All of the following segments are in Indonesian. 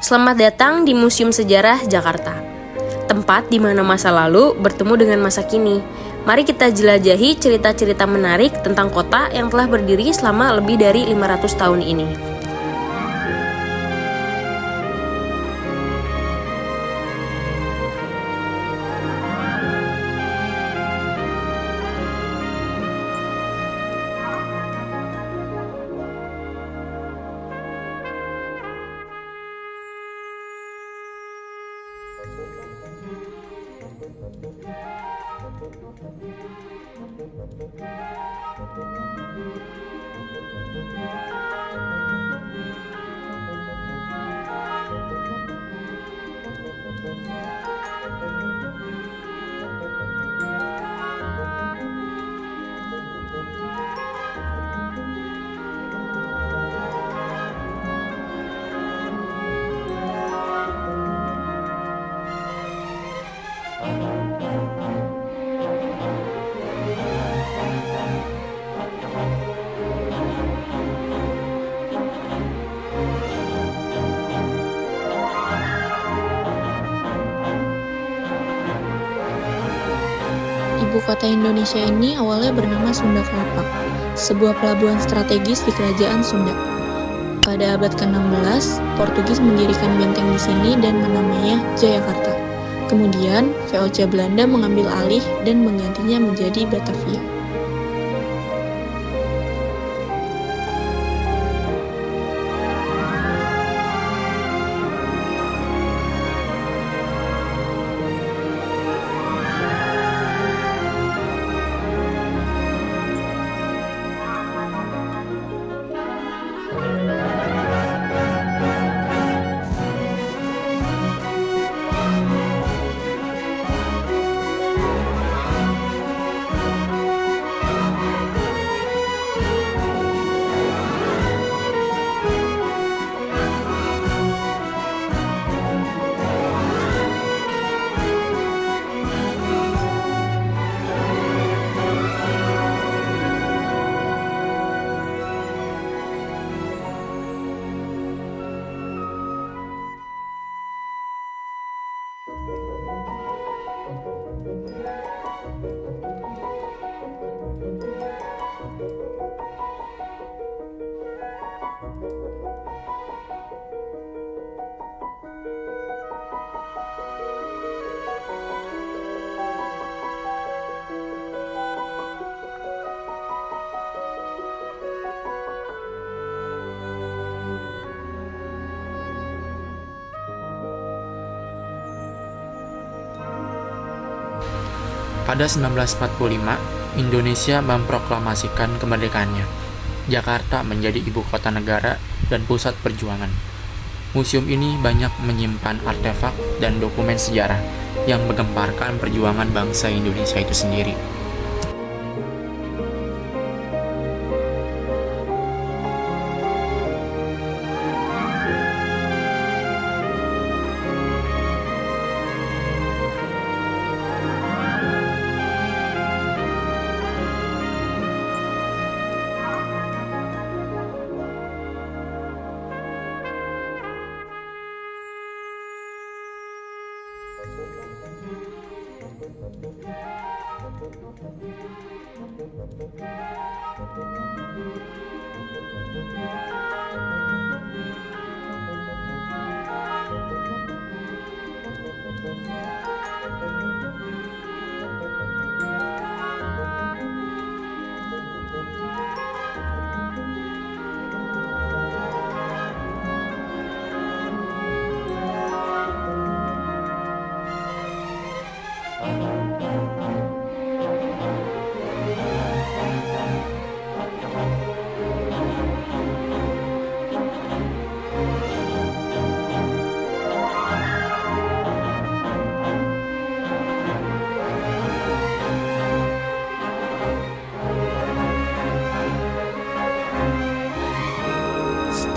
Selamat datang di Museum Sejarah Jakarta, tempat di mana masa lalu bertemu dengan masa kini. Mari kita jelajahi cerita-cerita menarik tentang kota yang telah berdiri selama lebih dari 500 tahun ini. Ibu kota Indonesia ini awalnya bernama Sunda Kelapa, sebuah pelabuhan strategis di Kerajaan Sunda. Pada abad ke-16, Portugis mendirikan benteng di sini dan menamainya Jayakarta. Kemudian, VOC Belanda mengambil alih dan menggantinya menjadi Batavia. Pada 1945, Indonesia memproklamasikan kemerdekaannya. Jakarta menjadi ibu kota negara dan pusat perjuangan. Museum ini banyak menyimpan artefak dan dokumen sejarah yang menggemparkan perjuangan bangsa Indonesia itu sendiri.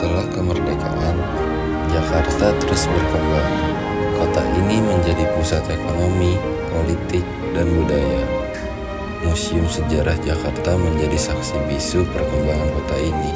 Setelah kemerdekaan, Jakarta terus berkembang. Kota ini menjadi pusat ekonomi, politik, dan budaya. Museum Sejarah Jakarta menjadi saksi bisu perkembangan kota ini.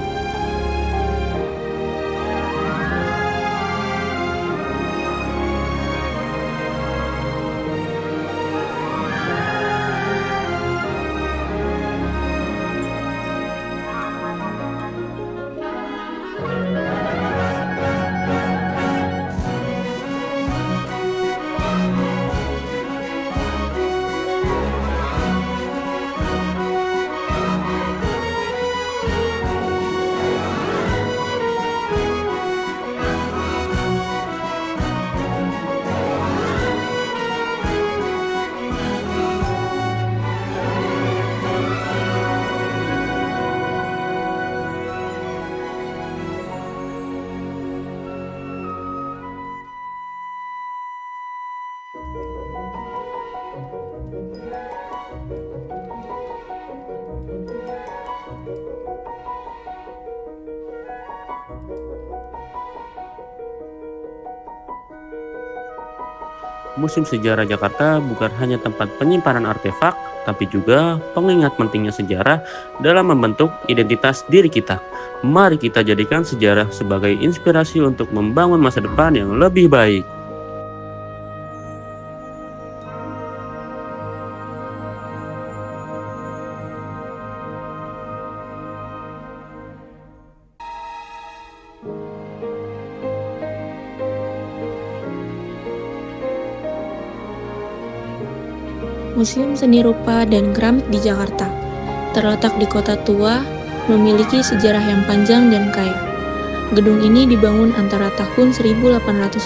Museum Sejarah Jakarta bukan hanya tempat penyimpanan artefak, tapi juga pengingat pentingnya sejarah dalam membentuk identitas diri kita. Mari kita jadikan sejarah sebagai inspirasi untuk membangun masa depan yang lebih baik. Museum Seni Rupa dan Keramik di Jakarta terletak di kota tua, memiliki sejarah yang panjang dan kaya. Gedung ini dibangun antara tahun 1866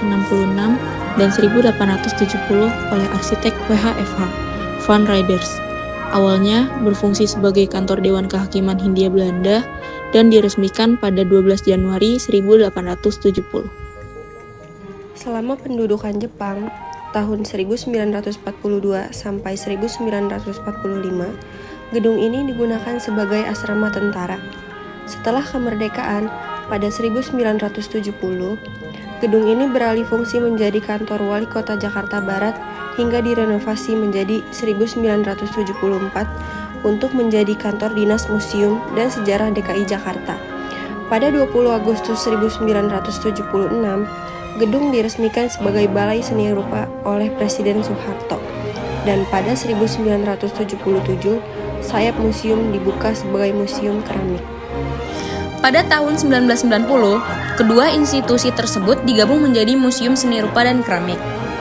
dan 1870 oleh arsitek WHFH, Van Rieders. Awalnya berfungsi sebagai kantor Dewan Kehakiman Hindia Belanda dan diresmikan pada 12 Januari 1870. Selama pendudukan Jepang, tahun 1942 sampai 1945, gedung ini digunakan sebagai asrama tentara. Setelah kemerdekaan, pada 1970, gedung ini beralih fungsi menjadi kantor Wali Kota Jakarta Barat hingga direnovasi menjadi 1974 untuk menjadi kantor Dinas Museum dan Sejarah DKI Jakarta. Pada 20 Agustus 1976, gedung diresmikan sebagai Balai Seni Rupa oleh Presiden Soeharto. Dan pada 1977, sayap museum dibuka sebagai Museum Keramik. Pada tahun 1990, kedua institusi tersebut digabung menjadi Museum Seni Rupa dan Keramik.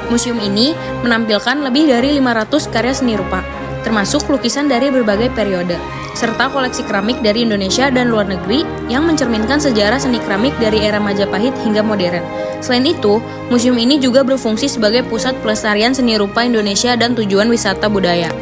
Museum ini menampilkan lebih dari 500 karya seni rupa, termasuk lukisan dari berbagai periode, serta koleksi keramik dari Indonesia dan luar negeri yang mencerminkan sejarah seni keramik dari era Majapahit hingga modern. Selain itu, museum ini juga berfungsi sebagai pusat pelestarian seni rupa Indonesia dan tujuan wisata budaya.